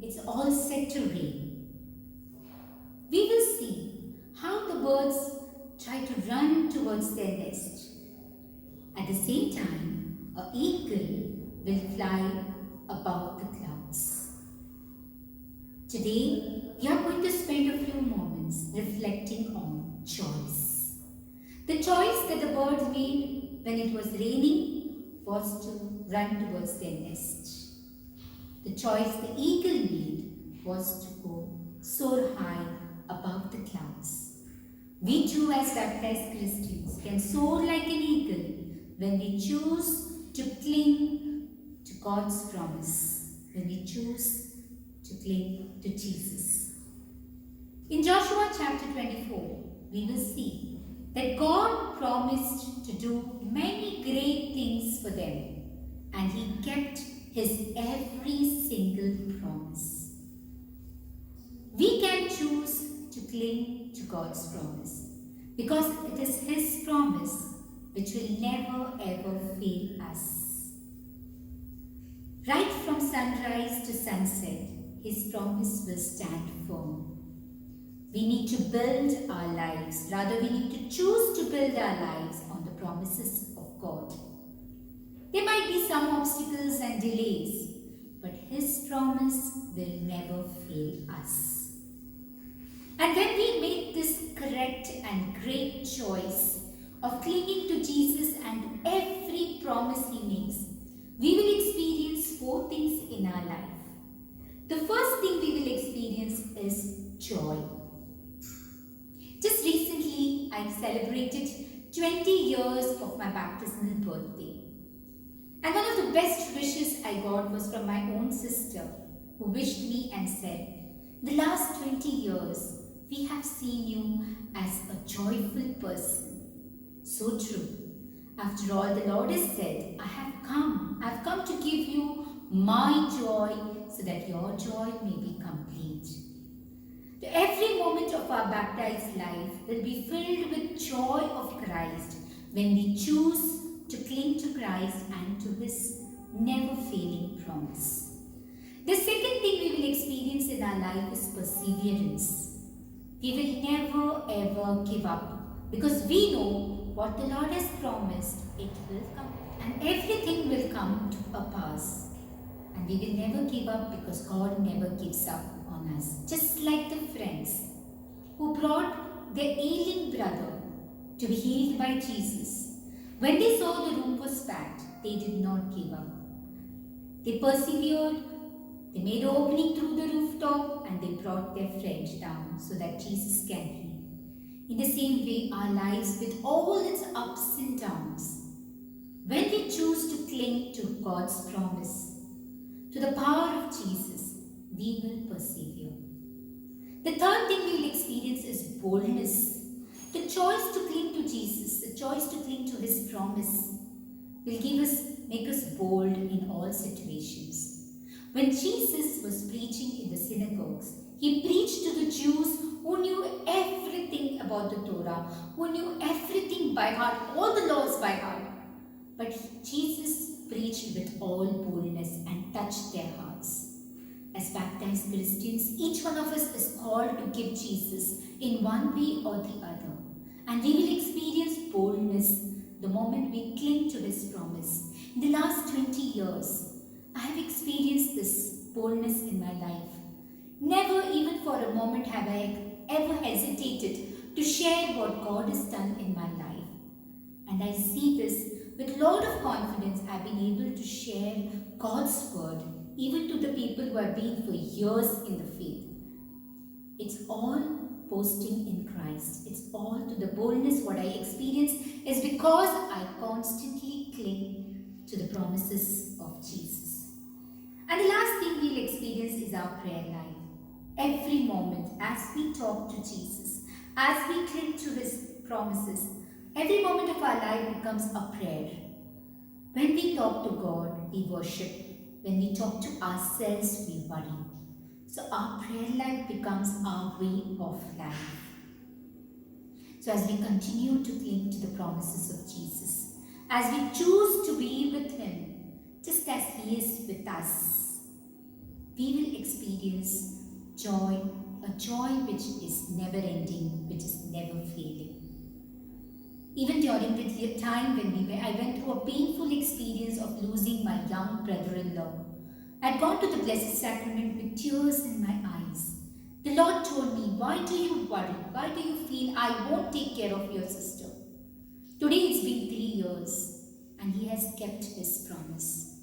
it's all set to rain. We will see how the birds try to run towards their nest. At the same time, an eagle will fly above the clouds. Today, we are going to spend a few moments reflecting on choice. The choice that the birds made when it was raining was to run towards their nest. The choice the eagle made was to go soar high above the clouds. We too, as baptized Christians, can soar like an eagle when we choose to cling to God's promise, when we choose to cling to Jesus. In Joshua chapter 24, we will see that God promised to do many great things for them, and He kept His every single promise. We can choose to cling to God's promise because it is His promise which will never ever fail us. Right from sunrise to sunset, His promise will stand firm. We need to build our lives, rather we need to choose to build our lives on the promises of God. There might be some obstacles and delays, but His promise will never fail us. And when we make this correct and great choice of clinging to Jesus and to every promise He makes, we will experience 4 things in our life. The first thing we will experience is joy. Just recently, I celebrated 20 years of my baptismal birthday. And one of the best wishes I got was from my own sister, who wished me and said, "The last 20 years, we have seen you as a joyful person." So true. After all, the Lord has said, I've come to give you my joy so that your joy may be complete. Every moment of our baptized life will be filled with joy of Christ when we choose to cling to Christ and to His never failing promise. The second thing we will experience in our life is perseverance. We will never ever give up because we know what the Lord has promised, it will come and everything will come to a pass. And we will never give up because God never gives up on us. Just like the friends who brought their ailing brother to be healed by Jesus. When they saw the room was packed, they did not give up. They persevered, they made an opening through the rooftop and they brought their friend down so that Jesus can heal. In the same way, our lives with all its ups and downs, when we choose to cling to God's promise, to the power of Jesus, we will persevere. The third thing we will experience is boldness. The choice to cling to Jesus, the choice to cling to His promise will make us bold in all situations. When Jesus was preaching in the synagogues, He preached to the Jews who knew everything about the Torah, who knew everything by heart, all the laws by heart. But Jesus preached with all boldness and touched their hearts. As baptized Christians, each one of us is called to give Jesus in one way or the other. And we will experience boldness the moment we cling to His promise. In the last 20 years, I have experienced this boldness in my life. Never even for a moment have I ever hesitated to share what God has done in my life. And I see this with a lot of confidence. I've been able to share God's word even to the people who have been for years in the faith. It's all boasting in Christ. It's all to the boldness. What I experience is because I constantly cling to the promises of Jesus. And the last thing we'll experience is our prayer life. Every moment as we talk to Jesus, as we cling to His promises, every moment of our life becomes a prayer. When we talk to God, we worship. When we talk to ourselves, we worry. So our prayer life becomes our way of life. So as we continue to cling to the promises of Jesus, as we choose to be with Him, just as He is with us, we will experience joy, a joy which is never ending, which is never failing. Even during the time when I went through a painful experience of losing my young brother-in-law, I'd gone to the Blessed Sacrament with tears in my eyes. The Lord told me, why do you worry? Why do you feel I won't take care of your sister? Today it's been 3 years and He has kept His promise.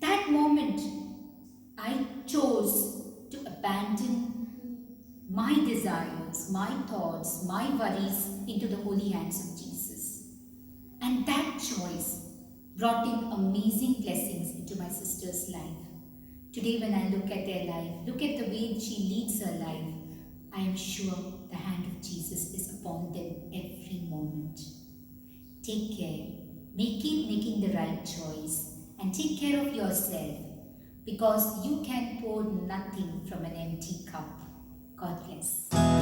That moment, I chose to abandon my desires, my thoughts, my worries into the holy hands of Jesus. And that choice brought in amazing blessings into my sister's life. Today when I look at their life, look at the way she leads her life, I am sure the hand of Jesus is upon them every moment. Take care, keep making the right choice and take care of yourself because you can pour nothing from an empty cup. God bless.